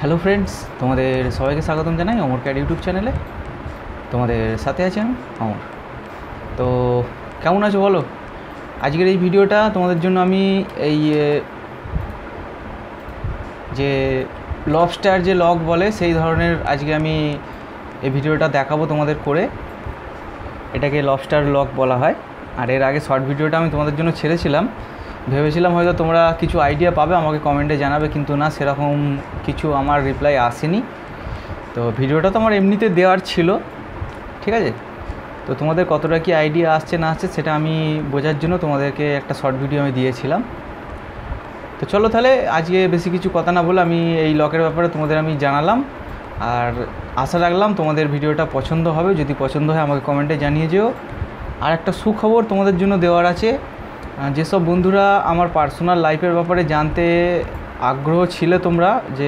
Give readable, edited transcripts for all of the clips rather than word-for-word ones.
Hello friends, তোমাদের সবাইকে স্বাগতম জানাই অমর ক্যাড ইউটিউব চ্যানেলে। তোমাদের সাথে আছি আমি অমর। তো কেমন আছো বলো? আজকের এই ভিডিওটা তোমাদের জন্য আমি এই যে লবস্টার যে লগ বলে সেই ধরনের আজকে আমি এই ভিডিওটা দেখাবো তোমাদের করে। এটাকে লবস্টার লগ বলা হয়। আর এর আগে শর্ট ভিডিওটা আমি তোমাদের জন্য ছেড়েছিলাম, ভেবেছিলাম হয়তো তোমরা কিছু আইডিয়া পাবে, আমাকে কমেন্টে জানাবে, কিন্তু না, সেরকম কিছু আমার রিপ্লাই আসেনি। তো ভিডিওটা তো আমার এমনিতে দেওয়ার ছিল, ঠিক আছে। তো তোমাদের কতটা কি আইডিয়া আসছে না আসছে সেটা আমি বোঝার জন্য তোমাদেরকে একটা শর্ট ভিডিও আমি দিয়েছিলাম। তো চলো তাহলে আজকে বেশি কিছু কথা না বলে আমি এই লকের ব্যাপারে তোমাদের আমি জানালাম, আর আশা রাখলাম তোমাদের ভিডিওটা পছন্দ হবে। যদি পছন্দ হয় আমাকে কমেন্টে জানিয়ে যেও। আর একটা সুখবর তোমাদের জন্য দেওয়ার আছে। যেসব বন্ধুরা আমার পার্সোনাল লাইফের ব্যাপারে জানতে আগ্রহ ছিলে তোমরা, যে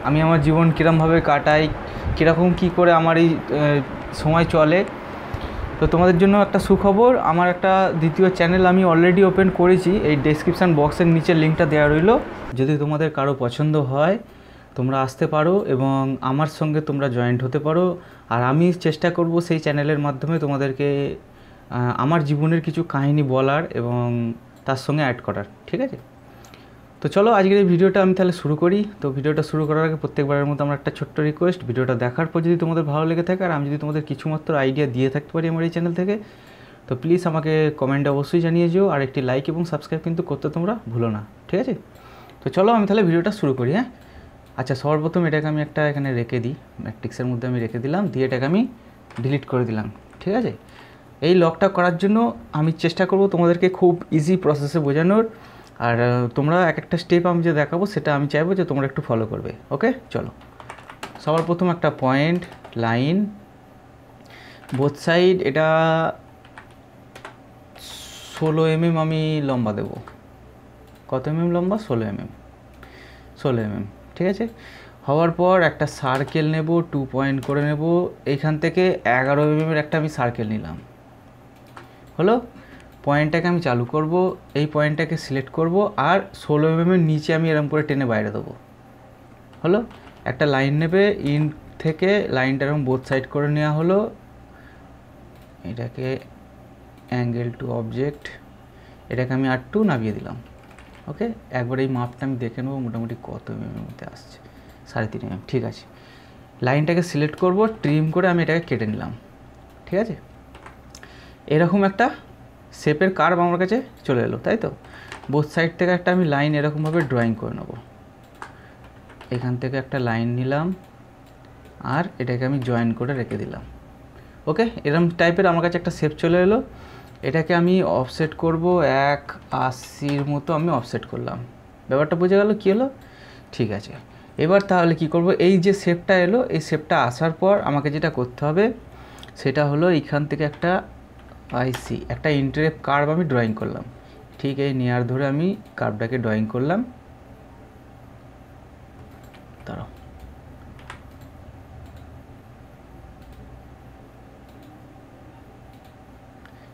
আমি আমার জীবন কীরকমভাবে কাটাই, কীরকম কী করে আমার এই সময় চলে, তো তোমাদের জন্য একটা সুখবর। আমার একটা দ্বিতীয় চ্যানেল আমি অলরেডি ওপেন করেছি, এই ডেসক্রিপশান বক্সের নিচে লিঙ্কটা দেওয়া রইল। যদি তোমাদের কারো পছন্দ হয় তোমরা আসতে পারো এবং আমার সঙ্গে তোমরা জয়েন্ট হতে পারো। আর আমি চেষ্টা করব সেই চ্যানেলের মাধ্যমে তোমাদেরকে আমার জীবনের কিছু কাহিনী বলার এবং তার সঙ্গে অ্যাড করার, ঠিক আছে। তো চলো আজকের এই ভিডিওটা আমি তাহলে শুরু করি। তো ভিডিওটা শুরু করার আগে প্রত্যেকবারের মতো আমার একটা ছোট্ট রিকোয়েস্ট, ভিডিওটা দেখার পর যদি তোমাদের ভালো লেগে থাকে আর আমি যদি তোমাদের কিছুমাত্র আইডিয়া দিয়ে থাকতে পারি আমার এই চ্যানেল থেকে, তো প্লিজ আমাকে কমেন্টে অবশ্যই জানিয়ে যেও। আর একটি লাইক এবং সাবস্ক্রাইব কিন্তু করতে তোমরা ভুলো না, ঠিক আছে। তো চলো আমি তাহলে ভিডিওটা শুরু করি। হ্যাঁ, আচ্ছা, সর্বপ্রথম এটাকে আমি একটা এখানে রেখে দিই, ম্যাট্রিক্সের মধ্যে আমি রেখে দিলাম, দিয়ে এটাকে আমি ডিলিট করে দিলাম, ঠিক আছে। এই লকটা করার জন্য আমি চেষ্টা করব তোমাদেরকে খুব ইজি প্রসেসে বোঝানোর। আর তোমরা এক একটা স্টেপ আমি যে দেখাবো সেটা আমি চাইবো যে তোমরা একটু ফলো করবে। ওকে, চলো। সবার প্রথম একটা পয়েন্ট, লাইন, বোথ সাইড এটা 16 mm আমি লম্বা দেব। কত mm লম্বা? 16 mm, 16 mm, ঠিক আছে। হওয়ার পর একটা সার্কেল নেব, 2 পয়েন্ট করে নেব। এইখান থেকে 11 mm একটা আমি সার্কেল নিলাম, হলো। পয়েন্টটাকে আমি চালু করব, এই পয়েন্টটাকে সিলেক্ট করব আর 16 mm এর নিচে আমি এরকম করে টেনে বাইরে দেবো, হলো। একটা লাইন নেবে, ইন থেকে লাইনটা এরকম বোথ সাইড করে নেওয়া হলো। এটাকে অ্যাঙ্গেল টু অবজেক্ট, এটাকে আমি আর 2 নামিয়ে দিলাম। ওকে, একবার এই মাপটা আমি দেখে নেবো মোটামুটি কত এমএমের মধ্যে আসছে। 3.5 mm, ঠিক আছে। লাইনটাকে সিলেক্ট করব, ট্রিম করে আমি এটাকে কেটে নিলাম, ঠিক আছে। এরকম একটা শেপের কার্ভ আমার কাছে চলে এলো, তাই তো। বোথ সাইড থেকে একটা আমি লাইন এরকমভাবে ড্রয়িং করে নেব। এখান থেকে একটা লাইন নিলাম আর এটাকে আমি জয়েন করে রেখে দিলাম। ওকে, এরকম টাইপের আমার কাছে একটা শেপ চলে এলো। এটাকে আমি অফসেট করব, 180 মতো আমি অফসেট করলাম। ব্যাপারটা বোঝা গেল কী হলো? ঠিক আছে। এবার তাহলে কি করব, এই যে শেপটা এলো, এই শেপটা আসার পর আমাকে যেটা করতে হবে সেটা হলো এইখান থেকে একটা একটা ইন্টারেপ কার্ভ আমি ড্রয়িং করলাম। ঠিক এই নেয়ার ধরে আমি কার্ভটাকে ড্রয়িং করলাম। দাঁড়াও,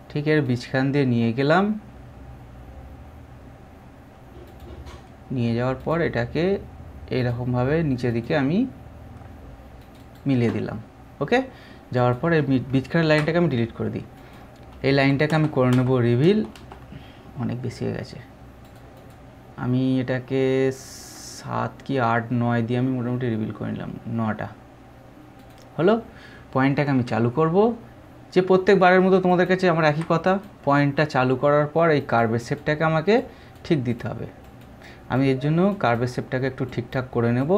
ঠিক এর বিছখান দিয়ে নিয়ে গেলাম। নিয়ে যাওয়ার পর এটাকে এইরকমভাবে নিচের দিকে আমি মিলিয়ে দিলাম। ওকে, যাওয়ার পর এই বিছখানের লাইনটাকে আমি ডিলিট করে দিই। এই লাইনটাকে আমি করে নেব রিভিল, অনেক বেশি হয়ে গেছে। আমি এটাকে 7 কি 8 9 দিয়ে আমি মোটামুটি রিভিল করে নিলাম, 9টা হলো। পয়েন্টটাকে আমি চালু করব, যে প্রত্যেকবারের মতো তোমাদের কাছে আমার একই কথা, পয়েন্টটা চালু করার পর এই কার্ভের শেপটাকে আমাকে ঠিক দিতে হবে। আমি এর জন্য কার্ভের শেপটাকে একটু ঠিকঠাক করে নেব।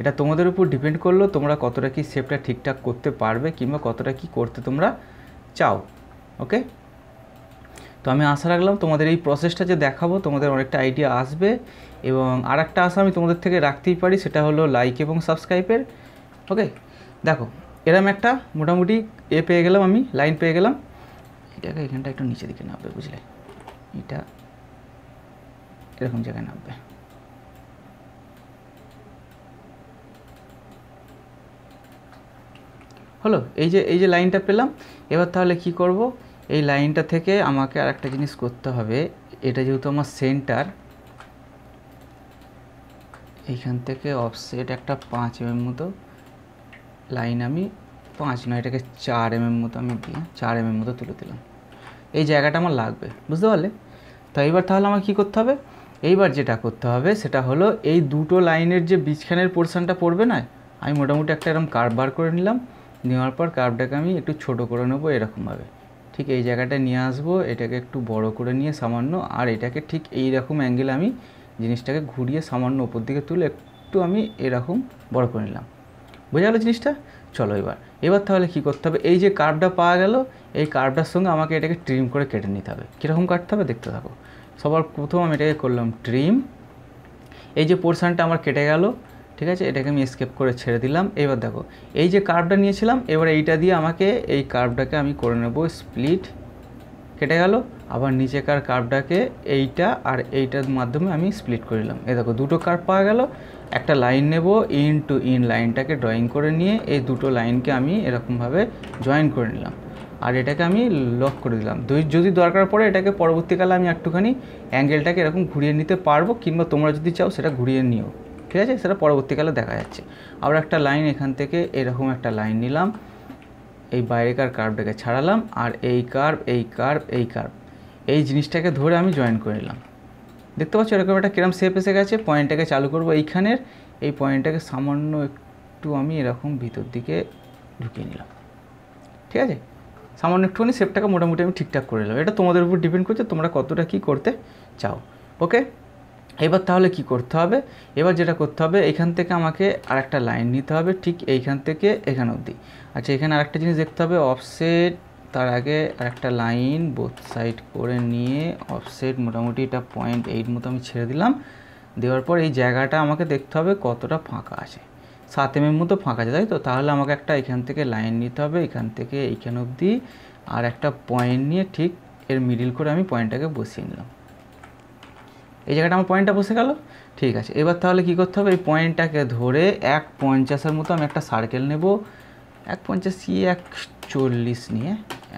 এটা তোমাদের উপর ডিপেন্ড করলো তোমরা কতটা কি শেপটা ঠিকঠাক করতে পারবে কিংবা কতটা কি করতে তোমরা চাও। ওকে, তো আমি আশা রাখলাম তোমাদের এই প্রসেসটা যে দেখাবো তোমাদের অনেকটা আইডিয়া আসবে। এবং আর একটা আশা আমি তোমাদের থেকে রাখতেই পারি, সেটা হলো লাইক এবং সাবস্ক্রাইবের। ওকে, দেখো এরম একটা মোটামুটি পেয়ে গেলাম, আমি লাইন পেয়ে গেলাম। এটাকে এখানটা একটু নিচে দিকে নামবে, বুঝলে, এটা এরকম জায়গায় নামবে। হলো, এই যে লাইনটা পেলাম। এবার তাহলে কি করব, এই লাইনটা থেকে আমাকে আর একটা জিনিস করতে হবে। এটা যেহেতু আমার সেন্টার, এইখান থেকে অফসেট একটা 5 mm মতো লাইন আমি 5 নয় এটাকে 4 mm মতো আমি দিয়ে 4 mm মতো তুলে দিলাম। এই জায়গাটা আমার লাগবে, বুঝতে পারলে? তো এইবার তাহলে আমার কী করতে হবে, এইবার যেটা করতে হবে সেটা হলো এই দুটো লাইনের যে বীজখানের পোর্শনটা পড়বে না, আমি মোটামুটি একটা এরকম কার্ভ বার করে নিলাম। নেওয়ার পর কার্ভটাকে আমি একটু ছোট করে নেবো এরকমভাবে, ঠিক এই জায়গাটায় নিয়ে আসবো, এটাকে একটু বড় করে নিয়ে সামান্য, আর এটাকে ঠিক এই রকম অ্যাঙ্গেলে আমি জিনিসটাকে ঘুরিয়ে সামান্য ওপর দিকে তুলে একটু আমি এরকম বড় করে নিলাম। বোঝা গেলো জিনিসটা? চলো এবার তাহলে কী করতে হবে, এই যে কার্ভটা পাওয়া গেল, এই কার্ভটার সঙ্গে আমাকে এটাকে ট্রিম করে কেটে নিতে হবে। কীরকম কাটতে হবে দেখতে থাকো। সবার প্রথম আমি এটাকে করলাম ট্রিম, এই যে পোর্শনটা আমার কেটে গেল, ঠিক আছে, এটাকে আমি স্কেপ করে ছেড়ে দিলাম। এবার দেখো এই যে কার্ভটা নিয়েছিলাম, এবার এইটা দিয়ে আমাকে এই কার্ভটাকে আমি করে নেব স্প্লিট, কেটে গেল। আবার নিচেকার কার্ভটাকে এইটা আর এইটার মাধ্যমে আমি স্প্লিট করে নিলাম। এই দেখো দুটো কার্ভ পাওয়া গেল। একটা লাইন নেব, ইন টু ইন লাইনটাকে ড্রয়িং করে নিয়ে এই দুটো লাইনকে আমি এরকমভাবে জয়েন করে নিলাম, আর এটাকে আমি লক করে দিলাম। যদি দরকার পড়ে এটাকে পরবর্তীকালে আমি একটুখানি অ্যাঙ্গেলটাকে এরকম ঘুরিয়ে নিতে পারবো, কিংবা তোমরা যদি চাও সেটা ঘুরিয়ে নিও, ঠিক আছে, সেটা পরবর্তীকালে দেখা যাচ্ছে। আবার একটা লাইন এখান থেকে এরকম একটা লাইন নিলাম, এই বাইরেকার কার্ভটাকে ছাড়ালাম, আর এই কার্ভ এই কার্ভ এই কার্ভ এই জিনিসটাকে ধরে আমি জয়েন করে নিলাম। দেখতে পাচ্ছ এরকম একটা কিরম শেপ এসে গেছে। পয়েন্টটাকে চালু করব এইখানের, এই পয়েন্টটাকে সামান্য একটু আমি এরকম ভিতর দিকে ঢুকিয়ে নিলাম, ঠিক আছে, সামান্য একটুখানি শেপটাকে মোটামুটি আমি ঠিকঠাক করে নিলাম। এটা তোমাদের উপর ডিপেন্ড করছে তোমরা কতটা কী করতে চাও। ওকে, এবার তাহলে কি করতে হবে, এবার যেটা করতে হবে এখান থেকে আমাকে আরেকটা লাইন নিতে হবে ঠিক এইখান থেকে এখান অবধি। আচ্ছা, এখানে আরেকটা জিনিস দেখতে হবে, অফসেট, তার আগে আরেকটা লাইন বোথ সাইড করে নিয়ে অফসেট মোটামুটি এটা 0.8 মতো আমি ছেড়ে দিলাম। দেওয়ার পর এই জায়গাটা আমাকে দেখতে হবে কতটা ফাঁকা আছে, 7 mm মতো ফাঁকা আছে, তাই তো? তাহলে আমাকে একটা এখান থেকে লাইন নিতে হবে, এখান থেকে এইখান অবধি, আর একটা পয়েন্ট নিয়ে ঠিক এর মিডিল করে আমি পয়েন্টটাকে বসিয়ে নিলাম। এই জায়গাটা আমার পয়েন্টটা বসে গেল, ঠিক আছে। এবার তাহলে কী করতে হবে, এই পয়েন্টটাকে ধরে 1.50-এর মতো আমি একটা সার্কেল নেব, 1.50 কি 1.40 নিয়ে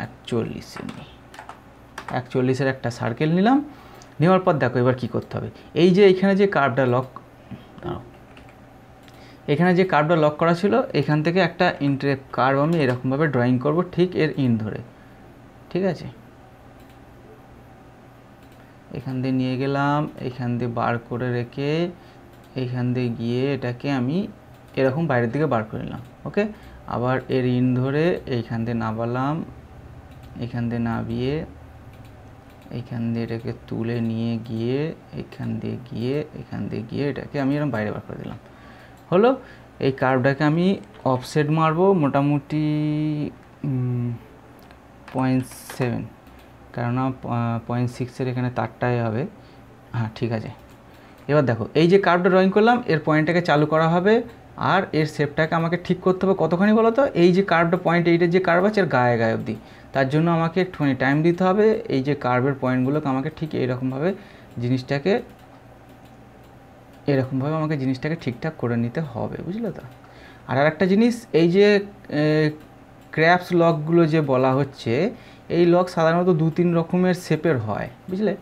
1.40-এর একটা সার্কেল নিলাম। নেওয়ার পর দেখো এবার কী করতে হবে, এই যে এখানে যে কার্ভটা লক, এখানে যে কার্ভটা লক করা ছিল, এখান থেকে একটা কার্ভ আমি এরকমভাবে ড্রয়িং করব ঠিক এর ইন ধরে, ঠিক আছে। এখান দিয়ে নিয়ে গেলাম, এখান দিয়ে বার করে রেখে এইখান দিয়ে গিয়ে এটাকে আমি এরকম বাইরের দিকে বার করে নিলাম। ওকে, আবার এর ইন ধরে এইখান দিয়ে নামালাম, এখান দিয়ে নামিয়ে এইখান দিয়ে এটাকে তুলে নিয়ে গিয়ে এখান দিয়ে গিয়ে এটাকে আমি এরকম বাইরে বার করে দিলাম। হলো, এই কার্ভটাকে আমি অফসেট মারবো মোটামুটি 0.7, কেননা 0.6-এর এখানে তারটাই হবে। হ্যাঁ, ঠিক আছে। এবার দেখো এই যে কার্ভটা ড্রয়িং করলাম, এর পয়েন্টটাকে চালু করা হবে, আর এর শেপটাকে আমাকে ঠিক করতে হবে কতখানি বলো তো, এই যে কার্ভটা 0.8-এর যে কার্ভ আছে এর গায়ে অবধি। তার জন্য আমাকে একটুখানি টাইম দিতে হবে, এই যে কার্ভের পয়েন্টগুলোকে আমাকে ঠিক এরকমভাবে জিনিসটাকে ঠিকঠাক করে নিতে হবে, বুঝলে তো? আর একটা জিনিস, এই যে ক্র্যাপস লকগুলো যে বলা হচ্ছে, এই লক সাধারণত 2-3 রকমের শেপের হয়, বুঝলে।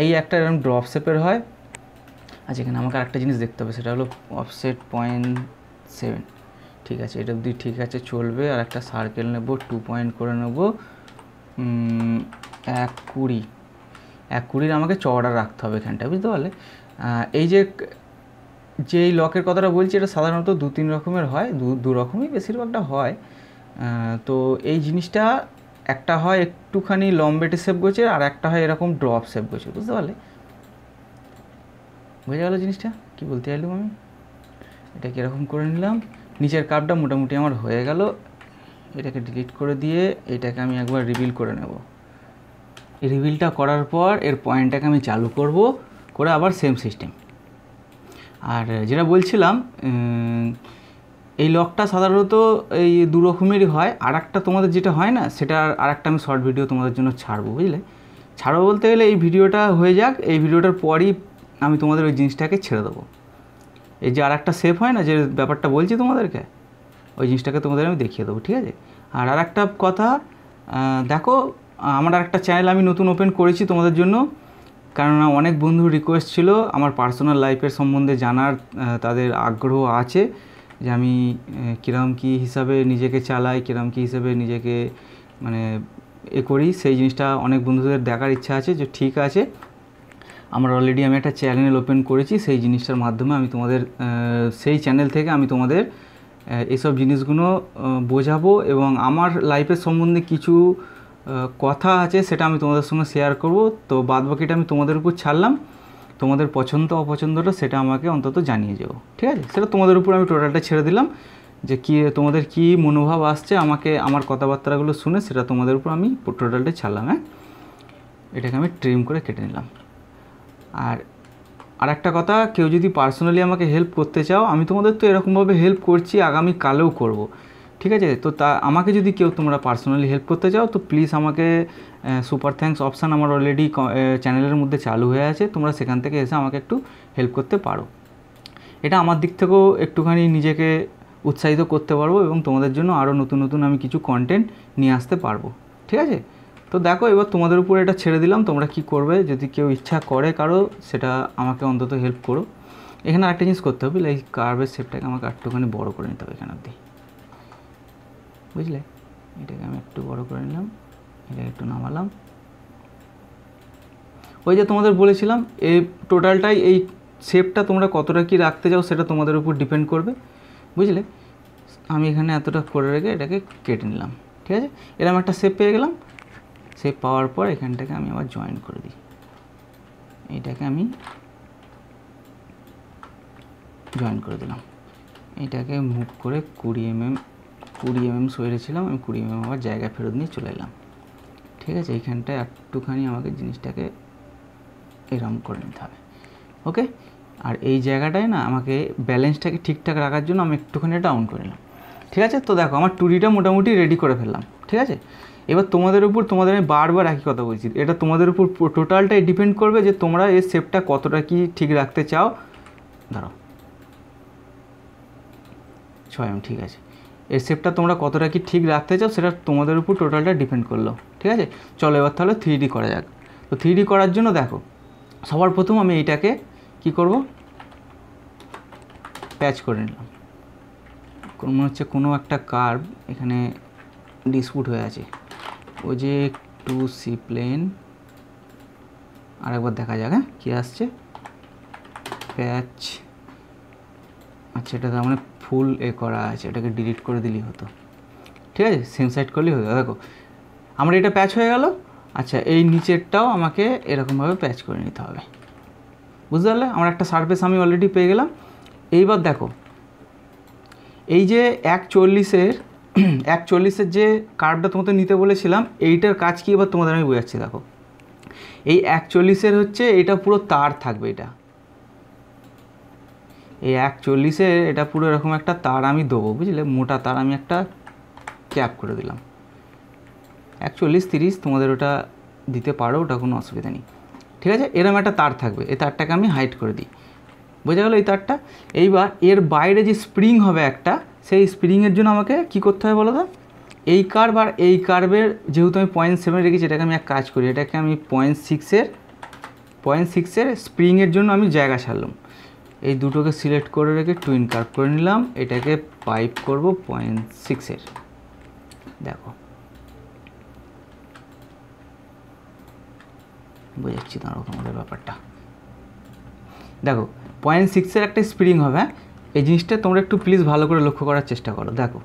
এই একটা এরকম ড্রপ শেপের হয়। আচ্ছা, এখানে আমাকে আরেকটা জিনিস দেখতে হবে, সেটা হলো অফসেট 0.7, ঠিক আছে, এটা অবধি ঠিক আছে, চলবে। আর একটা সার্কেল নেব, 2 পয়েন্ট করে নেব, 1.20 আমাকে চওড়া রাখতে হবে এখানটা, বুঝতে পারলে। এই যে এই লকের কথাটা বলছি, এটা সাধারণত 2-3 রকমের হয়, দু রকমই বেশিরভাগটা হয়। তো এই জিনিসটা একটা হয় একটুখানি লম্বেটে শেপ গোছের, আর একটা হয় এরকম ড্রপ শেপ গোছের, বুঝতে পারলে? বোঝা গেল জিনিসটা কি বলতে চাইলাম আমি? এটা কীরকম করে নিলাম, নিচের কার্ভটা মোটামুটি আমার হয়ে গেল। এটাকে ডিলিট করে দিয়ে এটাকে আমি একবার রিভিল করে নেব। এই রিভিলটা করার পর এর পয়েন্টটাকে আমি চালু করব, করে আবার সেম সিস্টেম। আর যেটা বলছিলাম, এই লকটা সাধারণত এই 2 রকমেরই হয়। আর একটা তোমাদের যেটা হয় না, সেটা আর একটা আমি শর্ট ভিডিও তোমাদের জন্য ছাড়বো, বুঝলে। ছাড়বো বলতে গেলে এই ভিডিওটা হয়ে যাক, এই ভিডিওটার পরই আমি তোমাদের ওই জিনিসটাকে ছেড়ে দেবো। এই যে আর একটা শেপ হয় না, যে ব্যাপারটা বলছি তোমাদেরকে, ওই জিনিসটাকে তোমাদের আমি দেখিয়ে দেবো, ঠিক আছে। আর একটা কথা, দেখো আমার আর একটা চ্যানেল আমি নতুন ওপেন করেছি তোমাদের জন্য, কেননা অনেক বন্ধুর রিকোয়েস্ট ছিল আমার পার্সোনাল লাইফের সম্বন্ধে জানার, তাদের আগ্রহ আছে যে আমি কীরকম কী হিসাবে নিজেকে চালাই, কীরকম কী হিসাবে নিজেকে মানে করি, সেই জিনিসটা অনেক বন্ধুদের দেখার ইচ্ছা আছে। যে ঠিক আছে, আমি একটা চ্যানেল ওপেন করেছি, সেই জিনিসটার মাধ্যমে আমি তোমাদের সেই চ্যানেল থেকে আমি তোমাদের এসব জিনিসগুলো বোঝাবো এবং আমার লাইফের সম্বন্ধে কিছু কথা আছে সেটা আমি তোমাদের সঙ্গে শেয়ার করব। তো বাদবাকিটা আমি তোমাদের উপর ছাড়লাম, তোমাদের পছন্দ অপছন্দটা সেটা আমাকে অন্তত জানিয়ে যাও, ঠিক আছে? সেটা তোমাদের উপর আমি টোটালটা ছেড়ে দিলাম, যে কী তোমাদের কী মনোভাব আসছে আমাকে আমার কথাবার্তাগুলো শুনে, সেটা তোমাদের উপর আমি টোটালটা ছাড়লাম। হ্যাঁ, এটাকে আমি ট্রিম করে কেটে নিলাম। আর একটা কথা, কেউ যদি পার্সোনালি আমাকে হেল্প করতে চাও, আমি তোমাদের তো এরকমভাবে হেল্প করছি, আগামী কালেও করব, ঠিক আছে? তো আমাকে যদি কেউ তোমরা পার্সোনালি হেল্প করতে চাও তো প্লিজ আমাকে সুপার থ্যাঙ্কস অপশান আমার অলরেডি চ্যানেলের মধ্যে চালু হয়ে আছে, তোমরা সেখান থেকে এসে আমাকে একটু হেল্প করতে পারো। এটা আমার দিক থেকেও একটুখানি নিজেকে উৎসাহিত করতে পারবো এবং তোমাদের জন্য আরও নতুন নতুন আমি কিছু কন্টেন্ট নিয়ে আসতে পারবো, ঠিক আছে? তো দেখো, এবার তোমাদের উপর এটা ছেড়ে দিলাম, তোমরা কি করবে। যদি কেউ ইচ্ছা করে কারো, সেটা আমাকে অন্তত হেল্প করো। এখানে একটা জিনিস করতে হবে, এই কার্ভের শেপটাকে আমাকে একটুখানি বড় করে নিতে হবে এখানে অবধি, বুঝলে? এটাকে আমি একটু বড় করে নিলাম, এটাকে একটু নামালাম। ওই যে তোমাদের বলেছিলাম, এই টোটালটাই এই শেপটা তোমরা কতটা কি রাখতে চাও সেটা তোমাদের উপর ডিপেন্ড করবে, বুঝলে? আমি এখানে এতটা করে রেখে এটাকে কেটে নিলাম, ঠিক আছে? এরকম একটা শেপ পেয়ে গেলাম। শেপ পাওয়ার পর এখানটাকে আমি আবার জয়েন করে দিই, এইটাকে আমি জয়েন করে দিলাম। এইটাকে মুভ করে 20 mm সরেছিলাম, আমি 20 mm আবার জায়গায় ফেরত নিয়ে চলে এলাম, ঠিক আছে? এইখানটায় একটুখানি আমাকে জিনিসটাকে এরম করে নিতে হবে, ওকে? আর এই জায়গাটায় না আমাকে ব্যালেন্সটাকে ঠিকঠাক রাখার জন্য আমি একটুখানি ডাউন করে নিলাম, ঠিক আছে? তো দেখো, আমার 2Dটা মোটামুটি রেডি করে ফেললাম, ঠিক আছে? এবার তোমাদের আমি বারবার একই কথা বলছি, এটা তোমাদের উপর টোটালটাই ডিপেন্ড করবে যে তোমরা এই শেপটা কতটা কি ঠিক রাখতে চাও। ধরো 6 ঠিক আছে, এর শেপটা তোমরা কতটা কি ঠিক রাখতে চাও সেটা তোমাদের উপর টোটালটা ডিপেন্ড করলো, ঠিক আছে? চলো এবার তাহলে 3D করা যাক। তো 3D করার জন্য দেখো, সবার প্রথম আমি এইটাকে কি করব, প্যাচ করে নিলাম। মনে হচ্ছে কোনো একটা কার্ভ এখানে ডিসপুট হয়ে আছে, ওই যে একটু সি প্লেন আরেকবার দেখা যাক। হ্যাঁ, কী আসছে, প্যাচ। আচ্ছা, এটা তার মানে ফুল করা আছে, এটাকে ডিলিট করে দিলেই হতো, ঠিক আছে? সেম সাইড করলেই হতো। দেখো, আমার এটা প্যাচ হয়ে গেল। আচ্ছা, এই নিচেরটাও আমাকে এরকমভাবে প্যাচ করে নিতে হবে, বুঝতে পারলে? আমার একটা সারফেস আমি অলরেডি পেয়ে গেলাম। এইবার দেখো, এই যে 140-এর যে কার্ভটা তোমাদের নিতে বলেছিলাম, এইটার কাজ কি এবার তোমাদের আমি বোঝাচ্ছি। দেখো, এই 140-এর হচ্ছে এটা পুরো তার থাকবে, এই 140-এর এটা পুরো এরকম একটা তার আমি দেবো, বুঝলে? মোটা তার আমি একটা ক্যাপ করে দিলাম। 140-30 তোমাদের ওটা দিতে পারো, ওটা কোনো অসুবিধা নেই, ঠিক আছে? এরকম একটা তার থাকবে, এই তারটাকে আমি হাইড করে দিই, বোঝা গেল এই তারটা? এইবার এর বাইরে যে স্প্রিং হবে একটা, সেই স্প্রিংয়ের জন্য আমাকে কি করতে হবে বলো তো? এই কার্ভ আর এই কার্ভের যেহেতু আমি 0.7 রেখেছি, এটাকে আমি এক কাজ করি, এটাকে আমি 0.6-এর স্প্রিংয়ের জন্য আমি জায়গা ছাড়লাম। এই দুটোকে সিলেক্ট করে রেখে টুইন কার্ভ করে নিলাম, এটাকে পাইপ করব 0.6-এর। দেখো, বোঝাচ্ছি দাঁড়াও তোমাদের ব্যাপারটা। দেখো, 0.6-এর একটা স্প্রিং হবে। এই জিনিসটা তোমরা একটু প্লিজ ভালো করে লক্ষ্য করার চেষ্টা করো। দেখো,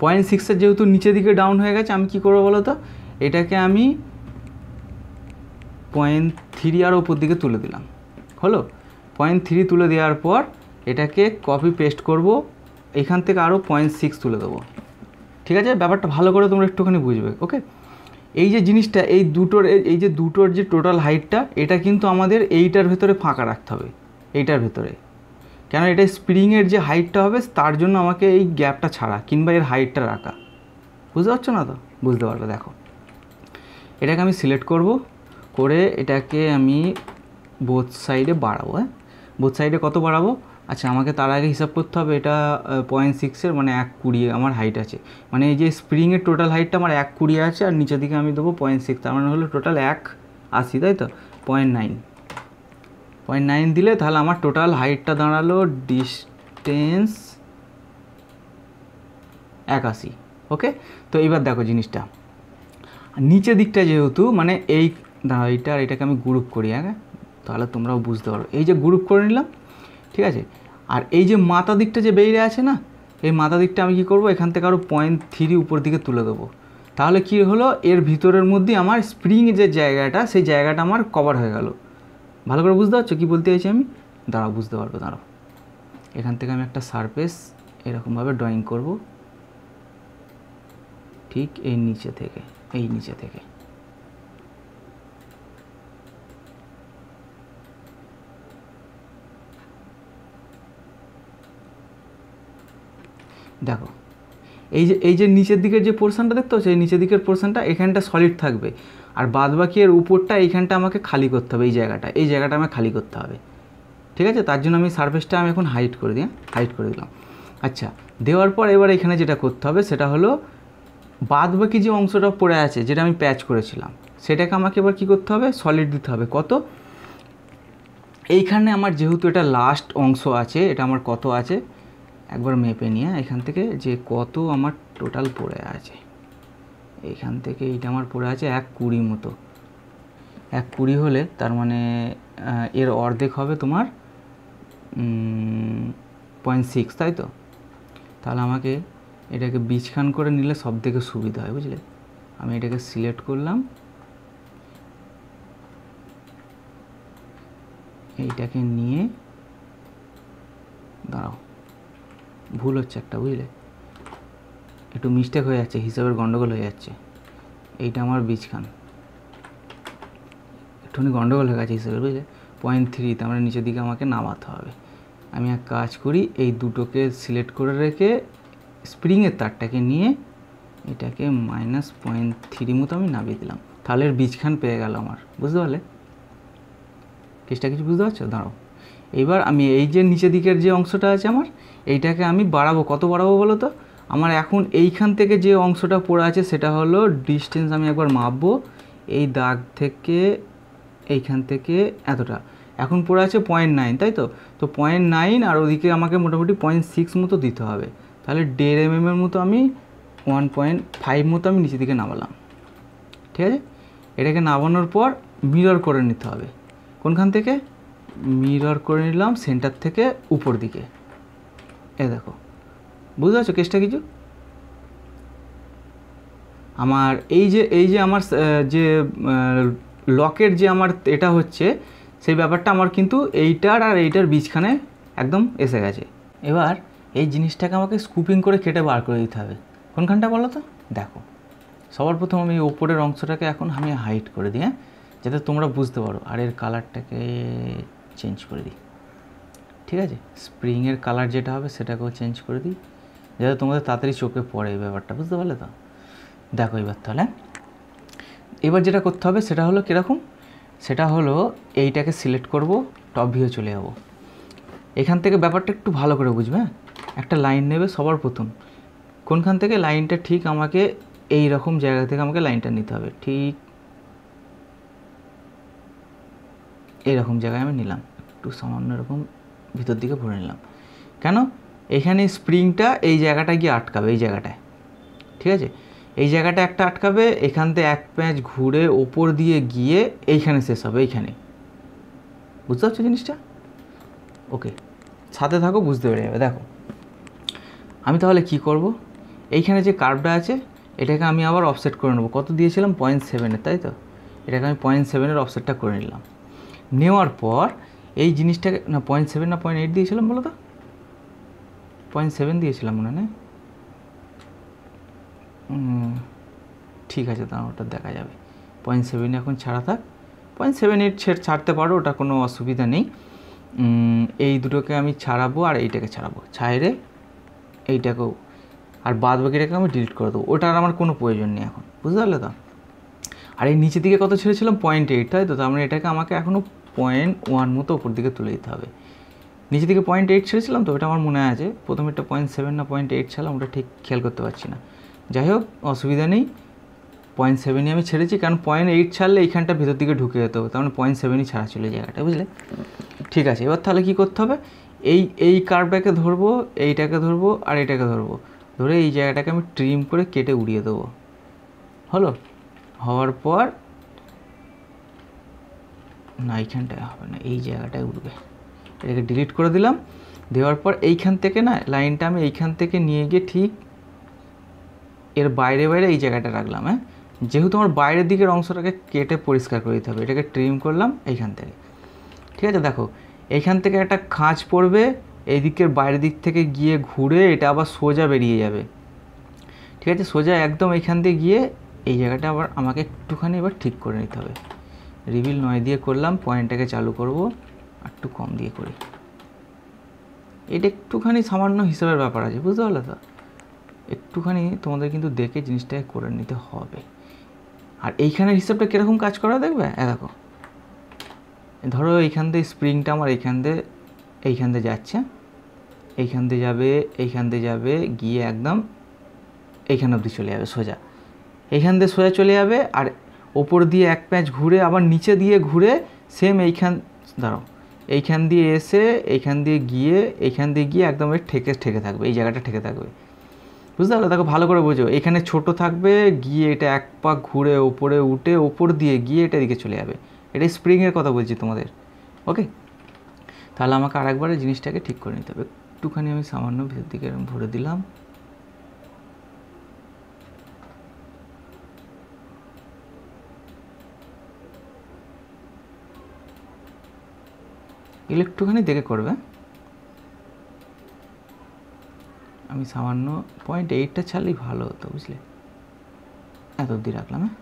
0.6-এর যেহেতু নিচের দিকে ডাউন হয়ে গেছে, আমি কি করবো বলো তো? এটাকে আমি 0.3 আর ওপর দিকে তুলে দিলাম, হলো? 0.3 তুলে দেওয়ার পর এটাকে কপি পেস্ট করব, এখান থেকে আরও 0.6 তুলে দেবো, ঠিক আছে? ব্যাপারটা ভালো করে তোমরা একটুখানি বুঝবে, ওকে? এই যে জিনিসটা, এই দুটোর যে টোটাল হাইটটা, এটা কিন্তু আমাদের এইটার ভেতরে ফাঁকা রাখতে হবে, এইটার ভেতরে। কেন, এটা স্প্রিংয়ের যে হাইটটা হবে তার জন্য আমাকে এই গ্যাপটা ছাড়া কিংবা এর হাইটটা রাখা, বুঝতে পারছো না? তো বুঝতে পারবে। দেখো, এটাকে আমি সিলেক্ট করব, করে এটাকে আমি বোথ সাইডে বাড়াবো। হ্যাঁ, বোথ সাইডে কত বাড়াবো? আচ্ছা, আমাকে তার আগে হিসাব করতে হবে, এটা 0.6-এর মানে 120 আমার হাইট আছে, মানে এই যে স্প্রিংয়ের টোটাল হাইটটা আমার 120 আছে, আর নিচের দিকে আমি দেবো 0.6, তার মানে হলো টোটাল 180, তাই তো? 0.9 দিলে তাহলে আমার টোটাল হাইটটা দাঁড়ালো ডিস্টেন্স 81। ওকে, তো এইবার দেখো জিনিসটা নিচের দিকটা যেহেতু মানে এই এইটা আর এটাকে আমি গ্রুপ করি, হ্যাঁ, তাহলে তোমরাও বুঝতে পারো। এই যে গ্রুপ করে নিলাম, ঠিক আছে। আর এই যে মাথা দিকটা যে বেরিয়ে আছে না, এই মাথা দিকটা আমি কী করবো, এখান থেকে আরও 0.3 উপর দিকে তুলে দেবো। তাহলে কি হলো, এর ভিতরের মধ্যে আমার স্প্রিং যে জায়গাটা, সেই জায়গাটা আমার কভার হয়ে গেল। ভালো করে বুঝতে পারছো কী বলতে চাইছি আমি? দাঁড়াও, বুঝতে পারবো, দাঁড়াও। এখান থেকে আমি একটা সারফেস এরকমভাবে ড্রয়িং করব, ঠিক এই নিচে থেকে, এই নিচে থেকে। দেখো এই যে নিচের দিকের যে পোর্শনটা দেখতে হচ্ছে, এই নিচের দিকের পোর্শনটা এখানটা সলিড থাকবে, আর বাদ বাকি এর উপরটা এইখানটা আমাকে খালি করতে হবে। এই জায়গাটা আমাকে খালি করতে হবে, ঠিক আছে। তার জন্য আমি সারফেসটা আমি এখন হাইড করে দিলাম। আচ্ছা, দেওয়ার পর এবার এখানে যেটা করতে হবে সেটা হলো বাদ বাকি যে অংশটা পড়ে আছে, যেটা আমি প্যাচ করেছিলাম, সেটাকে আমাকে এবার কী করতে হবে, সলিড দিতে হবে। কত? এইখানে আমার যেহেতু এটা লাস্ট অংশ আছে, এটা আমার কত আছে একবার মেপে নিয়ে এখান থেকে যে কত আমার টোটাল পড়ে আছে, এইখান থেকে এইটা আমার পড়ে আছে 120 মতো। 120 হলে তার মানে এর অর্ধেক হবে তোমার 0.6, তাই তো? তাহলে আমাকে এটাকে বীজখান করে নিলে সব থেকে সুবিধা হয়, বুঝলে। আমি এটাকে সিলেক্ট করলাম, এইটাকে নিয়ে, দাঁড়াও, ভুল হচ্ছে একটা, বুঝলে, একটু মিস্টেক হয়ে যাচ্ছে, হিসাবের গন্ডগোল হয়ে যাচ্ছে। এইটা আমার বীজখান, একটুখানি গন্ডগোল হয়ে গেছে হিসাবে, বুঝলে। 0.3, তার মানে নিচের দিকে আমাকে নামাতে হবে। আমি এক কাজ করি, এই দুটোকে সিলেক্ট করে রেখে স্প্রিংয়ের তারটাকে নিয়ে এটাকে -0.3 মতো আমি নামিয়ে দিলাম। তাহলে এর বীজখান পেয়ে গেল আমার, বুঝতে পারলে? কেসটা কিছু বুঝতে পারছো? দাঁড়াও, এইবার আমি এই যে নিচের দিকের যে অংশটা আছে আমার, এইটাকে আমি বাড়াবো। কত বাড়াবো বলো তো? আমার এখন এইখান থেকে যে অংশটা পড়ে আছে সেটা হলো ডিস্টেন্স, আমি একবার মাপবো, এই দাগ থেকে এইখান থেকে এতটা এখন পড়ে আছে 0.9, তাই তো? তো 0.9 আর ওদিকে আমাকে মোটামুটি 0.6 মতো দিতে হবে। তাহলে 1.5 mm মতো আমি 1.5 মতো আমি নিচের দিকে নামালাম, ঠিক আছে। এটাকে নামানোর পর মিরর করে নিতে হবে। কোনখান থেকে? মিরর করে নিলাম সেন্টার থেকে উপর দিকে। এ দেখো, বুঝতে পারছো কেসটা কিছু? আমার এই যে আমার যে লকের যে আমার এটা হচ্ছে, সেই ব্যাপারটা আমার কিন্তু এইটার আর এইটার বীজখানে একদম এসে গেছে। এবার এই জিনিসটাকে আমাকে স্কুপিং করে কেটে বার করে দিতে হবে। কোনখানটা বলো তো? দেখো, সবার প্রথম আমি ওপরের অংশটাকে এখন আমি হাইড করে দিই, হ্যাঁ, যাতে তোমরা বুঝতে পারো। আর এর কালারটাকে চেঞ্জ করে দিই, ঠিক আছে। স্প্রিংয়ের কালার যেটা হবে সেটাকেও চেঞ্জ করে দিই, যাতে তোমাদের তাড়াতাড়ি চোখে পড়ে এই ব্যাপারটা, বুঝতে পারলে তো? দেখো এবার তাহলে এবার যেটা করতে হবে সেটা হলো কীরকম, সেটা হলো এইটাকে সিলেক্ট করব, টপ ভিউ চলে যাব। এখান থেকে ব্যাপারটা একটু ভালো করে বুঝবে, হ্যাঁ। একটা লাইন নেবে সবার প্রথম, কোনখান থেকে লাইনটা, ঠিক আমাকে এই রকম জায়গা থেকে আমাকে লাইনটা নিতে হবে, ঠিক এইরকম জায়গায় আমি নিলাম, একটু সামান্য এরকম ভিতর দিকে ভরে নিলাম। কেন? এখানে স্প্রিংটা এই জায়গাটায় গিয়ে আটকাবে, এই জায়গাটায়, ঠিক আছে। এই জায়গাটা একটা আটকাবে, এখান থেকে এক প্যাঁচ ঘুরে ওপর দিয়ে গিয়ে এইখানে শেষ হবে, এইখানে। বুঝতে পারছো জিনিসটা? ওকে, সাথে থাকো, বুঝতে পেরে যাবে। দেখো আমি তাহলে কি করব, এইখানে যে কার্ভটা আছে এটাকে আমি আবার অফসেট করে নেবো। কত দিয়েছিলাম? 0.7, তাই তো? এটাকে আমি 0.7 অফসেটটা করে নিলাম। নেওয়ার পর এই জিনিসটাকে, না 0.7 না 0.8 দিয়েছিলাম বলো তো? 0.7 দিয়েছিলাম মনে নেই, ঠিক আছে, তাহলে ওটা দেখা যাবে। 0.7 এখন ছাড়া থাক, 0.78 ছাড়তে পারো, ওটা কোনো অসুবিধা নেই। এই দুটোকে আমি ছাড়াবো আর এইটাকে ছাড়াবো, ছাইরে এইটাকেও, আর বাদ বাকিটাকে আমি ডিলিট করে দেবো। ওটার আমার কোনো প্রয়োজন নেই এখন, বুঝতে পারলে তো? আর এই নিচের দিকে কত ছেড়েছিলাম? 0.8, তাই তো? তার মানে এটাকে আমাকে এখনও 0.1 মতো ওপর দিকে তুলে দিতে হবে। নিচের দিকে 0.8 ছেড়েছিলাম তো, ওটা আমার মনে আছে। প্রথমে একটা 0.7 না 0.8 ছিলাম, ওটা ঠিক খেয়াল করতে পারছি না। যাই হোক, অসুবিধা নেই, 0.7ই আমি ছেড়েছি, কারণ 0.8 ছাড়লে এইখানটা ভিতর দিকে ঢুকে যেতে হবে, তার মানে 0.7ই ছাড়া ছিল এই জায়গাটা, বুঝলে? ঠিক আছে, এবার তাহলে কী করতে হবে, এই কার্ভটাকে ধরবো, এইটাকে ধরবো আর এইটাকে ধরবো, ধরে এই জায়গাটাকে আমি ট্রিম করে কেটে উড়িয়ে দেবো। হলো, হওয়ার পর না এইখানটায় হবে না, এই জায়গাটায় উঠবে, এটাকে ডিলিট করে দিলাম। দেওয়ার পর এইখান থেকে না লাইনটা আমি এইখান থেকে নিয়ে গিয়ে ঠিক এর বাইরে বাইরে এই জায়গাটা রাখলাম। হ্যাঁ, যেহেতু আমার বাইরের দিকের অংশটাকে কেটে পরিষ্কার করে দিতে হবে, এটাকে ট্রিম করলাম এইখান থেকে। ঠিক আছে, দেখো এইখান থেকে একটা খাঁজ পড়বে, এই দিকের বাইরের দিক থেকে গিয়ে ঘুরে এটা আবার সোজা বেরিয়ে যাবে। ঠিক আছে, সোজা একদম এইখান দিয়ে গিয়ে এই জায়গাটা আবার আমাকে একটুখানি এবার ঠিক করে নিতে হবে। রিভিল 9 দিয়ে করলাম, পয়েন্টটাকে চালু করব, একটু কম দিয়ে করি। এটা একটুখানি সামান্য হিসাবের ব্যাপার আছে, বুঝতে পারলে তো? একটুখানি তোমাদের কিন্তু দেখে জিনিসটাকে করে নিতে হবে। আর এইখানের হিসাবটা কীরকম কাজ করা দেখবে, দেখো ধরো এইখান দিয়ে স্প্রিংটা আমার এইখান দিয়ে যাচ্ছে, এইখান দিয়ে যাবে, এইখান দিয়ে যাবে, গিয়ে একদম এইখান অবধি চলে যাবে সোজা, এইখান দিয়ে সোজা চলে যাবে। আর ওপর দিয়ে এক প্যাঁচ ঘুরে আবার নিচে দিয়ে ঘুরে সেম এইখান দিয়ে এসে এইখান দিয়ে গিয়ে একদম ঠেকে থাকবে, এই জায়গাটা ঠেকে থাকবে, বুঝতে পারলে? দেখো ভালো করে বোঝো, এখানে ছোট থাকবে, গিয়ে এটা এক পাক ঘুরে ওপরে উঠে ওপর দিয়ে গিয়ে এটা দিকে চলে যাবে। এটা স্প্রিংয়ের কথা বলছি তোমাদের, ওকে? তাহলে আমাকে আরেকবারে জিনিসটাকে ঠিক করে নিতে হবে। একটুখানি আমি সামান্য ভিতর দিকে এরকম ভরে দিলাম, এগুলো একটুখানি দেখে করবে। আমি সামান্য 0.8টা ছাড়লেই ভালো হতো, বুঝলে? এত অবধি রাখলাম। হ্যাঁ,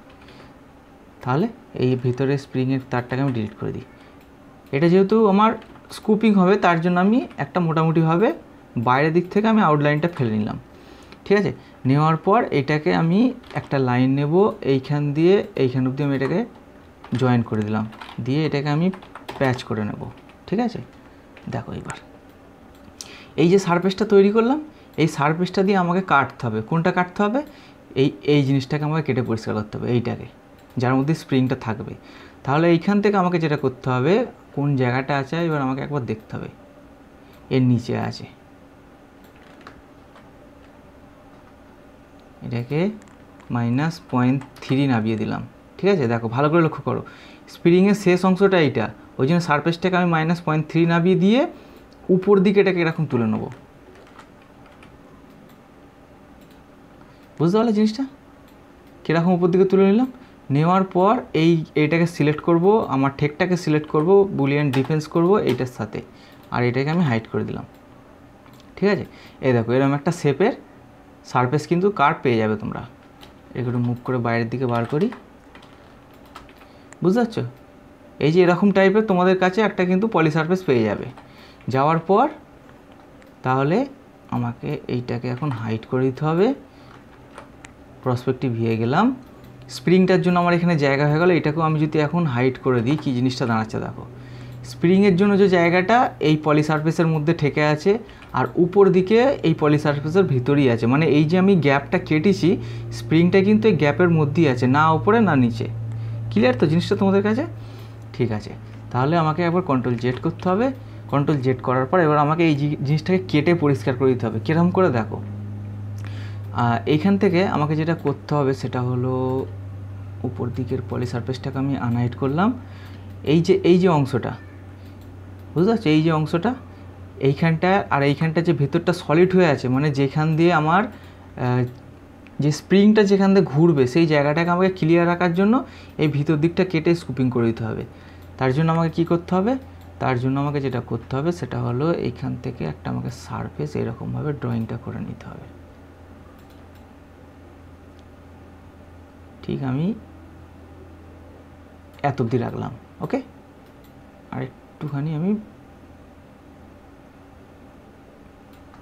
তাহলে এই ভিতরে স্প্রিংয়ের তারটাকে আমি ডিলিট করে দিই। এটা যেহেতু আমার স্কুপিং হবে, তার জন্য আমি একটা মোটামুটিভাবে বাইরের দিক থেকে আমি আউটলাইনটা ফেলে নিলাম। ঠিক আছে, নেওয়ার পর এটাকে আমি একটা লাইন নেব, এইখান দিয়ে এইখান অবধি আমি এটাকে জয়েন করে দিলাম, দিয়ে এটাকে আমি প্যাচ করে নেব। ঠিক আছে, দেখো এবার এই যে সারফেসটা তৈরি করলাম, এই সারফেসটা দিয়ে আমাকে কাটতে হবে। কোনটা কাটতে হবে? এই জিনিসটাকে আমাকে কেটে পরিষ্কার করতে হবে, এইটাকে, যার মধ্যে স্প্রিংটা থাকবে। তাহলে এইখান থেকে আমাকে যেটা করতে হবে, কোন জায়গাটা আছে এবার আমাকে একবার দেখতে হবে, এর নিচে আছে, এটাকে -0.3 নামিয়ে দিলাম। ঠিক আছে, দেখো ভালো করে লক্ষ্য করো, স্প্রিংয়ের শেষ অংশটা এইটা, ওই জন্য সারফেসটাকে আমি -0.3 নামিয়ে দিয়ে উপর দিকে এটাকে এরকম তুলে নেব। বুঝতে পারলে জিনিসটা কীরকম উপর দিকে তুলে নিলাম? নেওয়ার পর এইটাকে সিলেক্ট করব, আমার ঠেকটাকে সিলেক্ট করব, বুলিয়ান ডিফেন্স করব এইটার সাথে, আর এটাকে আমি হাইড করে দিলাম। ঠিক আছে, এই দেখো এরকম একটা শেপের সারফেস কিন্তু কার্ভ পেয়ে যাবে তোমরা। এগুলো মুভ করে বাইরের দিকে বার করি, বুঝতে পারছো? এই যে এরকম টাইপের তোমাদের কাছে একটা কিন্তু পলি সারফেস পেয়ে যাবে। যাওয়ার পর তাহলে আমাকে এইটাকে এখন হাইড করে দিতে হবে। প্রসপেক্টিভ ভিয়ে গেলাম, স্প্রিংটার জন্য আমার এখানে জায়গা হয়ে গেল। এটাকেও আমি যদি এখন হাইড করে দিই, কী জিনিসটা দাঁড়াচ্ছে দেখো, স্প্রিংয়ের জন্য যে জায়গাটা এই পলি সারফেসের মধ্যে ঠেকে আছে, আর উপর দিকে এই পলি সারফেসের ভিতরেই আছে, মানে এই যে আমি গ্যাপটা কেটেছি, স্প্রিংটা কিন্তু এই গ্যাপের মধ্যেই আছে, না উপরে না নিচে। ক্লিয়ার তো জিনিসটা তোমাদের কাছে? ঠিক আছে, তাহলে আমাকে একবার Ctrl-Z করতে হবে। Ctrl-Z করার পর এবার আমাকে এই জিনিসটাকে কেটে পরিষ্কার করে দিতে হবে। কীরকম করে দেখো, এইখান থেকে আমাকে যেটা করতে হবে সেটা হলো উপর দিকের পলি সারফেসটাকে আমি আনহাইড করলাম। এই যে অংশটা, বুঝতে পারছো? এই যে অংশটা, এইখানটা আর এইখানটা যে ভেতরটা সলিড হয়ে আছে, মানে যেখান দিয়ে আমার যে স্প্রিংটা যেখান দিয়ে ঘুরবে সেই জায়গাটাকে আমাকে ক্লিয়ার রাখার জন্য এই ভিতর দিকটা কেটে স্কুপিং করে দিতে হবে। তার জন্য আমাকে কি করতে হবে? তার জন্য আমাকে যেটা করতে হবে সেটা হলো এইখান থেকে একটা আমাকে সারফেস এরকমভাবে ড্রয়িংটা করে নিতে হবে। ঠিক আমি এত অবধি রাখলাম, ওকে? আর একটুখানি আমি,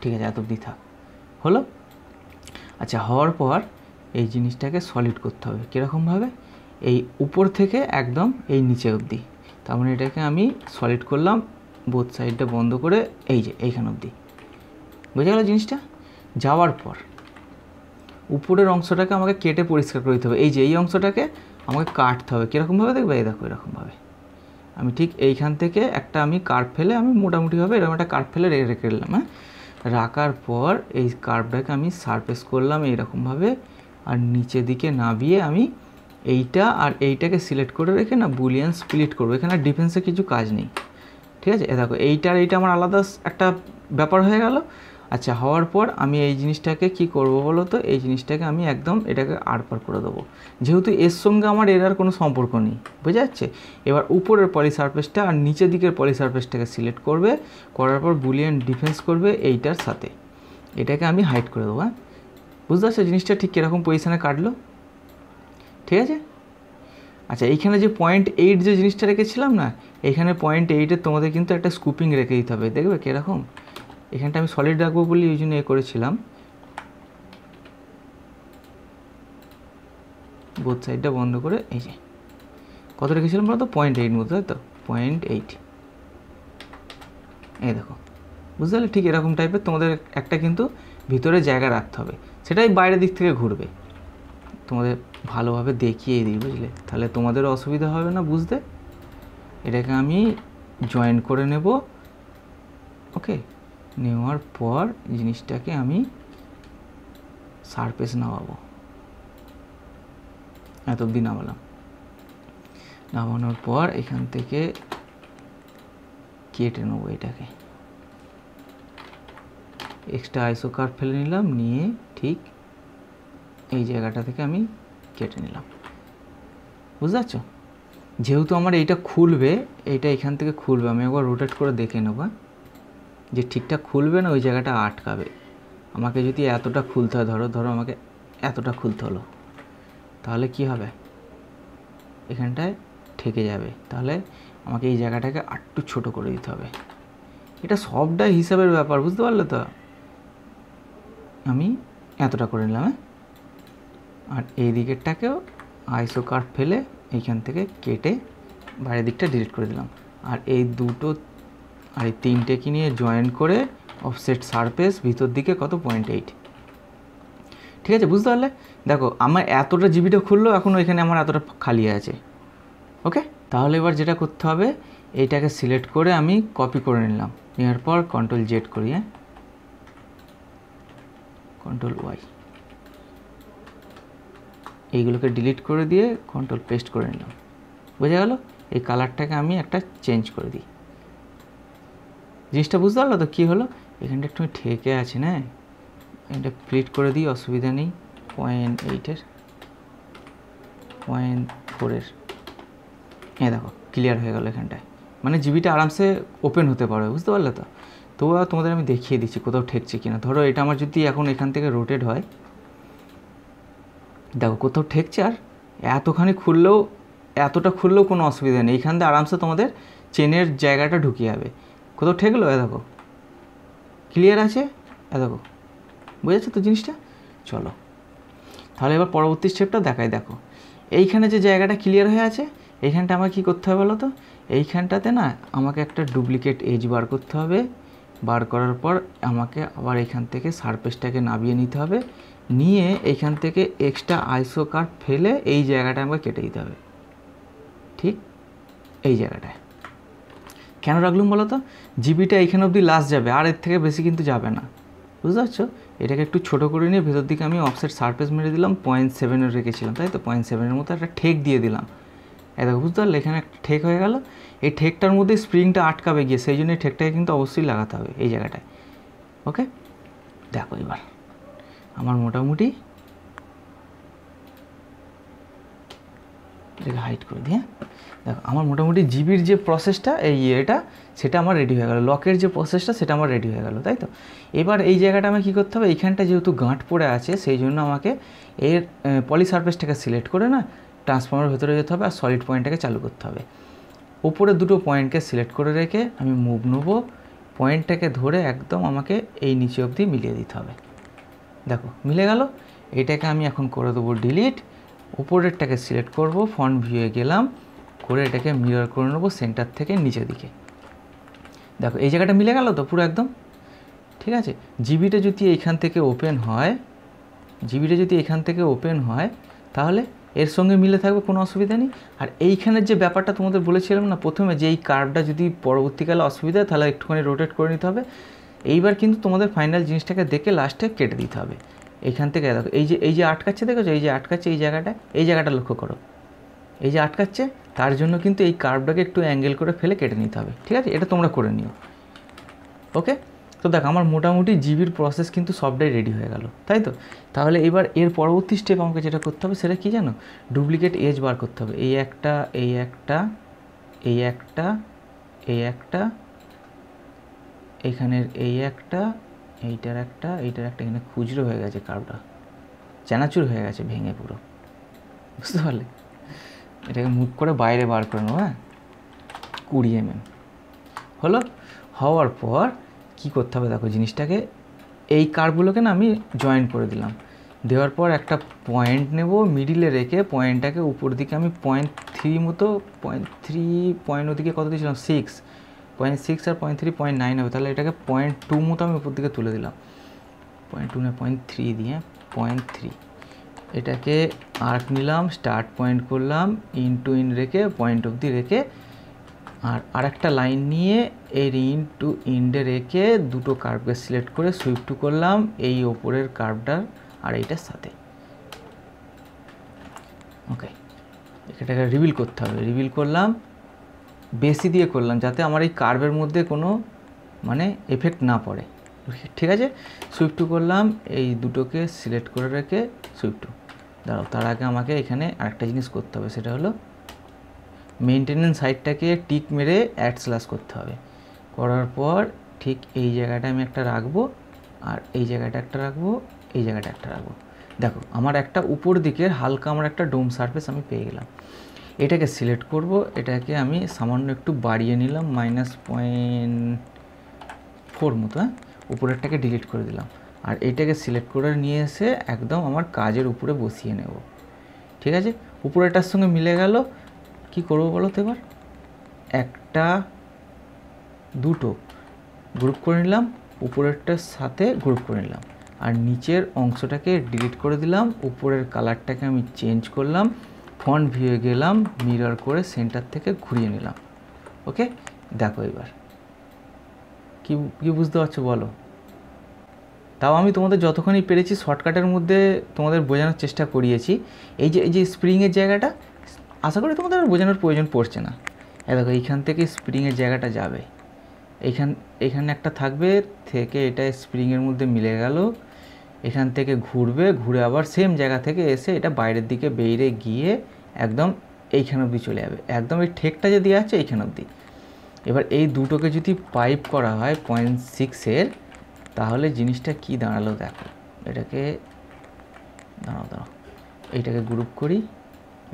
ঠিক আছে, এত অবধি থাক, হলো? আচ্ছা, হওয়ার পর এই জিনিসটাকে সলিড করতে হবে। কীরকমভাবে? এই উপর থেকে একদম এই নিচে অবধি, তার মানে এটাকে আমি সলিড করলাম, বোথ সাইডটা বন্ধ করে এই যে এইখান অবধি। বুঝে গেল জিনিসটা? যাওয়ার পর উপরের অংশটাকে আমাকে কেটে পরিষ্কার করে দিতে হবে। এই যে এই অংশটাকে আমাকে কাটতে হবে। কীরকমভাবে দেখবে, এই দেখো এরকমভাবে আমি ঠিক এইখান থেকে একটা আমি কার্ভ ফেলে আমি মোটামুটিভাবে এরকম একটা কার্ভ ফেলে রেখে দিলাম। হ্যাঁ, রাখার পর এই কার্ভটাকে আমি সারফেস করলাম এইরকমভাবে, আর নিচের দিকে নামিয়ে আমি এইটা আর এইটাকে সিলেক্ট করে রেখে না বুলিয়ান স্প্লিট করবো। এখানে ডিফেন্সে কিছু কাজ নেই, ঠিক আছে। দেখো এইটা আর এইটা আমার আলাদা একটা ব্যাপার হয়ে গেল। আচ্ছা, হওয়ার পর আমি এই জিনিসটাকে কি করব বলো তো, এই জিনিসটাকে আমি একদম এটাকে আড়পার করে দেবো, যেহেতু এর সঙ্গে আমার এর আর কোনো সম্পর্ক নেই, বোঝা যাচ্ছে। এবার উপরের পলি সারফেসটা আর নিচের দিকের পলি সারফেসটাকে সিলেক্ট করবে, করার পর বুলিয়ান ডিফেন্স করবে এইটার সাথে, এটাকে আমি হাইড করে দেবো। হ্যাঁ, বুঝতে পারছো জিনিসটা ঠিক কীরকম পজিশানে কাটলো, ঠিক আছে। আচ্ছা, এইখানে যে 0.8 যে জিনিসটা রেখেছিলাম না, এইখানে 0.8-এর তোমাদের কিন্তু একটা স্কুপিং রেখে দিতে হবে, দেখবে কীরকম। এখানটা আমি সলিড রাখবো বলে ওই জন্য করেছিলাম, বোথ সাইডটা বন্ধ করে। এই যে কত রেখেছিলাম বলো তো, 0.8 মতো, তাই তো 0.8। এই দেখো, বুঝতে পারলে ঠিক এরকম টাইপের তোমাদের একটা কিন্তু ভিতরে জায়গা রাখতে হবে, সেটাই বাইরের দিক থেকে ঘুরবে। তোমাদের ভালোভাবে দেখিয়ে দিই, বুঝলে, তাহলে তোমাদেরও অসুবিধা হবে না বুঝতে। এটাকে আমি জয়েন করে নেব, ওকে। নেওয়ার পর জিনিসটাকে আমি সারফেস নামাবো, এত অবধি নামালাম। নামানোর পর এখান থেকে কেটে নেবো এটাকে, এক্সট্রা আইসো কার্ভ ফেলে নিলাম, নিয়ে ঠিক এই জায়গাটা থেকে আমি কেটে নিলাম, বুঝতে পারছো। যেহেতু আমার এইটা খুলবে, এইটা এখান থেকে খুলবে, আমি একবার রোটেট করে দেখে নেবো যে ঠিকঠাক খুলবে না ওই জায়গাটা আটকাবে। আমাকে যদি এতটা খুলতে হয়, ধরো আমাকে এতটা খুলতে হলো, তাহলে কি হবে, এখানটায় ঠেকে যাবে, তাহলে আমাকে এই জায়গাটাকে আরেকটু ছোটো করে দিতে হবে। এটা সবটাই হিসাবের ব্যাপার, বুঝতে পারলে তো। আমি এতটা করে নিলাম, হ্যাঁ, আর এই দিকেরটাকেও আইসো কার্ভ ফেলে এইখান থেকে কেটে বাইরের দিকটা ডিলিট করে দিলাম। আর এই দুটো আর এই তিনটেকে নিয়ে জয়েন করে অফসেট সারফেস ভিতর দিকে কত 0.8, ঠিক আছে, বুঝতে পারলে। দেখো আমার এতটা জিবিটা খুললো, এখন এখানে আমার এতটা খালি আছে, ওকে। তাহলে এবার যেটা করতে হবে, এইটাকে সিলেক্ট করে আমি কপি করে নিলাম, নেওয়ার পর Ctrl-Z করি, হ্যাঁ, Ctrl-Y, এইগুলোকে ডিলিট করে দিয়ে Ctrl পেস্ট করে নিলাম, বোঝা গেল। এই কালারটাকে আমি একটা চেঞ্জ করে দিই, জিনিসটা বুঝতে পারলো তো কী হলো। এখানটা একটু ঠেকে আছে না, এটা ফ্লিট করে দিই, অসুবিধা নেই। 0.8-এর 0.4-এর, হ্যাঁ দেখো ক্লিয়ার হয়ে গেল এখানটায়, মানে জিবিটা আরামসে ওপেন হতে পারবে, বুঝতে পারলে তো। তবুও তোমাদের আমি দেখিয়ে দিচ্ছি কোথাও ঠেকছে কিনা। ধরো এটা আমার যদি এখন এখান থেকে রোটেট হয়, দেখো কোথাও ঠেকছে, আর এতখানি খুললেও এতটা খুললেও কোনো অসুবিধা নেই, এইখান থেকে আরামসে তোমাদের চেনের জায়গাটা ঢুকে যাবে। কোথাও ঠেকলো, দেখো ক্লিয়ার আছে, দেখো বুঝেছো তো জিনিসটা। চলো তাহলে এবার পরবর্তী স্টেপটা দেখাই। দেখো এইখানে যে জায়গাটা ক্লিয়ার হয়ে আছে, এইখানটা আমাকে কী করতে হবে বলো তো, এইখানটাতে না আমাকে একটা ডুপ্লিকেট এজ বার করতে হবে। বার করার পর আমাকে আবার এইখান থেকে সারফেসটাকে নামিয়ে নিতে হবে, নিয়ে এইখান থেকে এক্সট্রা আইসো কার্ভ ফেলে এই জায়গাটা আমাকে কেটে দিতে হবে, ঠিক এই জায়গাটায়। কেন রাখলুম বলো তো, জিবিটা এইখানে অবধি লাস্ট যাবে, আর এর থেকে বেশি কিন্তু যাবে না, বুঝতে পারছো। এটাকে একটু ছোটো করে নিয়ে ভেতর দিকে আমি অফসেট সারফেস মেরে দিলাম, 0.7-এর রেখেছিলাম, তাই তো 0.7-এর মতো একটা ঠেক দিয়ে দিলাম। দেখো বুঝতে পারলে এখানে একটা ঠেক হয়ে গেল, এই ঠেকটার মধ্যে স্প্রিংটা আটকাবে গিয়ে, সেই জন্য এই ঠেকটাকে কিন্তু অবশ্যই লাগাতে হবে এই জায়গাটায়, ওকে। দেখো এবার আমার মোটামুটি এটাকে হাইড করে দিই, হ্যাঁ। দেখো আমার মোটামুটি জিবির যে প্রসেসটা এই এটা সেটা আমার রেডি হয়ে গেল, লকের যে প্রসেসটা সেটা আমার রেডি হয়ে গেল, তাই তো। এবার এই জায়গাটা আমাকে কী করতে হবে, এইখানটা যেহেতু গাঁট পড়ে আছে সেই জন্য আমাকে এর পলি সারফেসটাকে সিলেক্ট করে না ট্রান্সফর্মারের ভেতরে যেতে হবে, আর সলিড পয়েন্টটাকে চালু করতে হবে। ওপরে দুটো পয়েন্টকে সিলেক্ট করে রেখে আমি মুভ নেবো, পয়েন্টটাকে ধরে একদম আমাকে এই নিচে অবধি মিলিয়ে দিতে হবে। দেখো মিলে গেল। এটাকে আমি এখন করে দেবো ডিলিট, উপরেরটাকে সিলেক্ট করব, ফ্রন্ট ভিউয়ে গেলাম, করে এটাকে মিরর করে নেবো সেন্টার থেকে নিচের দিকে। দেখো এই জায়গাটা মিলে গেল তো পুরো একদম, ঠিক আছে। জিবিটা যদি এইখান থেকে ওপেন হয়, জিবিটা যদি এখান থেকে ওপেন হয় তাহলে এর সঙ্গে মিলে থাকবে, কোনো অসুবিধা নেই। আর এইখানের যে ব্যাপারটা তোমাদের বলেছিলাম না প্রথমে, যে এই কার্ভটা যদি পরবর্তীকালে অসুবিধা হয় তাহলে একটুখানি রোটেট করে নিতে হবে। এইবার কিন্তু তোমাদের ফাইনাল জিনিসটাকে দেখে লাস্টে কেটে দিতে হবে। এইখান থেকে দেখো এই যে আটকাচ্ছে, দেখেছো এই যে আটকাচ্ছে এই জায়গাটা লক্ষ্য করো, এই যে আটকাচ্ছে, তার জন্য কিন্তু এই কার্ভটাকে একটু অ্যাঙ্গেল করে ফেলে কেটে নিতে হবে। ঠিক আছে, এটা তোমরা করে নিও। ওকে, তো দেখ আমার মোটামুটি জিবির প্রসেস কিন্তু সবটাই রেডি হয়ে গেল, তাই তো? তাহলে এবার এর পরবর্তী স্টেপ আমাকে যেটা করতে হবে সেটা কি জানো? ডুপ্লিকেট এজ বার করতে হবে। এই একটা এইখানের এইটার একটা এখানে খুচরো হয়ে গেছে, কার্ভটা চানাচুর হয়ে গেছে ভেঙে পুরো, বুঝতে পারলে? এটাকে মুভ করে বাইরে বার করে নেবো। হ্যাঁ, 20 mm হলো। হওয়ার পর কি করতে হবে দেখো, জিনিসটাকে এই কার্ভগুলোকে না আমি জয়েন করে দিলাম। দেওয়ার পর একটা পয়েন্ট নেব, মিডিলে রেখে পয়েন্টটাকে উপর দিকে আমি 0.3 মতো, 0.3 ওদিকে কত দিয়েছিলাম 0.6 আর 0.3 0.9 হবে, তাহলে এটাকে 0.2 মতো আমি উপর দিকে তুলে দিলাম। 0.2 না 0.3 দিয়ে 0.3, এটাকে আর্ক নিলাম, স্টার্ট পয়েন্ট করলাম, ইন টু ইন রেখে পয়েন্ট অবধি রেখে, আর আরেকটা লাইন নিয়ে এর ইন টু ইন্ডে রেখে দুটো কার্ভকে সিলেক্ট করে সুইপ টু করলাম এই ওপরের কার্ভটার আর এইটার সাথে। ওকে, এটাকে রিভিল করতে হবে। রিভিল করলাম, বেশি দিয়ে করলাম যাতে আমার এই কার্ভের মধ্যে কোনো মানে এফেক্ট না পড়ে। ঠিক আছে, সুইপ টু করলাম, এই দুটোকে সিলেক্ট করে রেখে সুইপ টু। দাঁড়াও, তার আগে আমাকে এখানে আরেকটা জিনিস করতে হবে, সেটা হলো মেনটেনেন্স সাইটটাকে টিক মেরে // করতে হবে। করার পর ঠিক এই জায়গাটা আমি একটা রাখবো, আর এই জায়গাটা একটা রাখবো, এই জায়গাটা একটা রাখবো। দেখো আমার একটা উপর দিকের হালকা আমার একটা ডোম সারফেস আমি পেয়ে গেলাম। এটাকে সিলেক্ট করব, এটাকে আমি সামান্য একটু বাড়িয়ে নিলাম, -0.4 মতো। হ্যাঁ, উপরেরটাকে ডিলিট করে দিলাম, আর এইটাকে সিলেক্ট করে নিয়ে এসে একদম আমার কাজের উপরে বসিয়ে নেব। ঠিক আছে, উপরেরটার সঙ্গে মিলে গেল। কি করব বলো তো? এবার একটা দুটো গ্রুপ করে নিলাম, উপরেরটার সাথে গ্রুপ করে নিলাম, আর নিচের অংশটাকে ডিলিট করে দিলাম। উপরের কালারটাকে আমি চেঞ্জ করলাম, ফন্ট ভিউয়ে গেলাম, মিরর করে সেন্টার থেকে ঘুরিয়ে নিলাম। ওকে, দেখো এবার কি বুঝতে পারছো বলো? তাও আমি তোমাদের যতখানি পেরেছি শর্টকাটের মধ্যে তোমাদের বোঝানোর চেষ্টা করিয়েছি। এই যে স্প্রিংয়ের জায়গাটা আশা করি তোমাদের বোঝানোর প্রয়োজন পড়ছে না। দেখো এইখান থেকে স্প্রিংয়ের জায়গাটা যাবে, এখানে একটা থাকবে, থেকে এটা স্প্রিংয়ের মধ্যে মিলে গেল, এখান থেকে ঘুরে আবার সেম জায়গা থেকে এসে এটা বাইরের দিকে বেরিয়ে গিয়ে একদম এইখান অবধি চলে যাবে, একদম এই ঠেকটা যে দেওয়া আছে এইখান অবধি। এবার এই দুটোকে যদি পাইপ করা হয় 0.6 তাহলে জিনিসটা কি দাঁড়ালো দেখো। এটাকে দাঁড়াও এইটাকে গ্রুপ করি,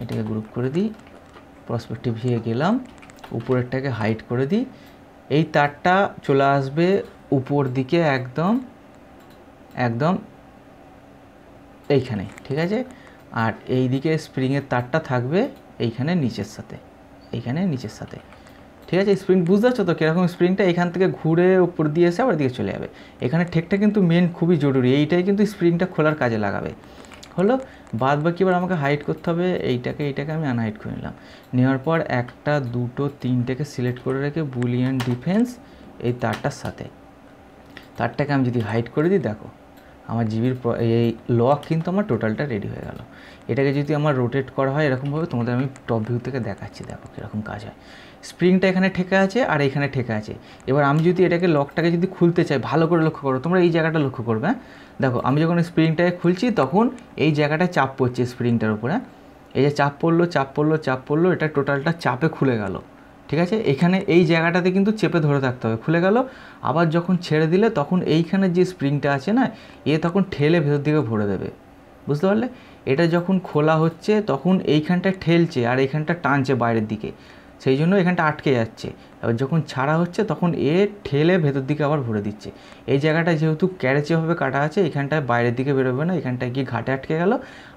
এটাকে গ্রুপ করে দিই, পার্সপেক্টিভ ভিউয়ে গেলাম, উপরেরটাকে হাইড করে দিই। এই তারটা চলে আসবে উপর দিকে একদম এইখানে। ঠিক আছে, আর এই দিকে স্প্রিংয়ের তারটা থাকবে এইখানে নিচের সাথে। ঠিক আছে, স্প্রিং বুঝতে পারছো তো কীরকম? স্প্রিংটা এখান থেকে ঘুরে উপর দিয়ে এসে আবার দিকে চলে যাবে। এখানে ঠেকটা কিন্তু মেন খুবই জরুরি, এইটাই কিন্তু স্প্রিংটা খোলার কাজে লাগাবে। হলো, বাদ বাকি এবার আমাকে হাইড করতে হবে। এইটাকে আমি আনহাইড করে নিলাম। নেওয়ার পর একটা দুটো তিনটেকে সিলেক্ট করে রেখে বুলিয়ান ডিফেন্স এই তারটার সাথে, তারটাকে আমি যদি হাইড করে দিই, দেখো আমার জিবির এই লক কিন্তু আমার টোটালটা রেডি হয়ে গেল। এটাকে যদি আমার রোটেট করা হয় এরকমভাবে, তোমাদের আমি টপ ভিউ থেকে দেখাচ্ছি, দেখো কীরকম কাজ হয়। স্প্রিংটা এখানে ঠেকা আছে আর এখানে ঠেকা আছে। এবার আমি যদি এটাকে লকটাকে যদি খুলতে চাই, ভালো করে লক্ষ্য করো তোমরা, এই জায়গাটা লক্ষ্য করবে। হ্যাঁ, দেখো আমি যখন স্প্রিংটাকে খুলছি তখন এই জায়গাটায় চাপ পড়ছে স্প্রিংটার উপরে। এই যে চাপ পড়লো, এটা টোটালটা চাপে খুলে গেল। ঠিক আছে, এখানে এই জায়গাটাতে কিন্তু চেপে ধরে থাকতে হবে, খুলে গেল। আবার যখন ছেড়ে দিলে তখন এইখানে যে স্প্রিংটা আছে না, তখন ঠেলে ভেতর দিকে ভরে দেবে, বুঝতে পারলে? এটা যখন খোলা হচ্ছে তখন এইখানটা ঠেলছে আর এইখানটা টানছে বাইরের দিকে, সেই জন্য এখানটা আটকে যাচ্ছে। এবার যখন ছাড়া হচ্ছে তখন ঠেলে ভেতর দিকে আবার ভরে দিচ্ছে। এই জায়গাটা যেহেতু ক্যারেচেভাবে কাটা আছে, এখানটায় বাইরের দিকে বেরোবে না, এখানটায় গিয়ে ঘাটে আটকে গেল,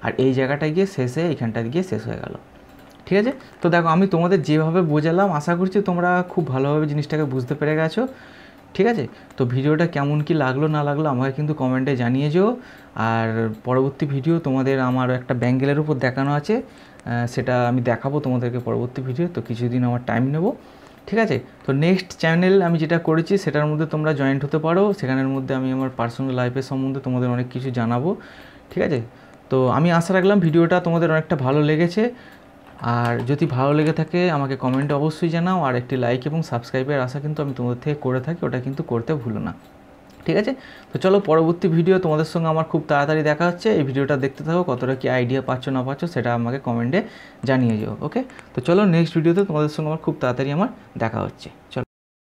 আর এই জায়গাটায় গিয়ে শেষে এইখানটায় গিয়ে শেষ হয়ে গেল। ঠিক আছে, তো দেখো আমি তোমাদের যেভাবে বোঝালাম আশা করছি তোমরা খুব ভালোভাবে জিনিসটাকে বুঝতে পেরে গেছো। ঠিক আছে? তো ভিডিওটা কেমন কি লাগলো না লাগলো আমাকে কিন্তু কমেন্টে জানিয়ে যেও। আর পরবর্তী ভিডিও তোমাদের আমার একটা ব্যাঙ্গেলের উপর দেখানো আছে, সেটা আমি দেখাবো তোমাদেরকে পরবর্তী ভিডিও। তো কিছুদিন আমার টাইম নেব, ঠিক আছে? তো নেক্সট চ্যানেল আমি যেটা করেছি সেটার মধ্যে তোমরা জয়েন্ট হতে পারো, সেখানের মধ্যে আমি আমার পার্সোনাল লাইফের সম্বন্ধে তোমাদের অনেক কিছু জানাবো, ঠিক আছে? তো আমি আশা রাখলাম ভিডিওটা তোমাদের অনেকটা ভালো লেগেছে। আর যদি ভালো লেগে থাকে আমাকে কমেন্টে অবশ্যই জানাও। আর একটি লাইক এবং সাবস্ক্রাইবের আশা কিন্তু আমি তোমাদের থেকে করে থাকি, ওটা কিন্তু করতে ভুলো না, ঠিক আছে? তো চলো পরবর্তী ভিডিও তোমাদের সঙ্গে আমার খুব তাড়াতাড়ি দেখা হচ্ছে। এই ভিডিওটা দেখতে থাকো, কতটা কি আইডিয়া পাচ্ছ না পাচ্ছ সেটা আমাকে কমেন্টে জানিয়ে যেও। ওকে, তো চলো নেক্সট ভিডিওতে তোমাদের সঙ্গে আমার খুব তাড়াতাড়ি আমার দেখা হচ্ছে। চলো।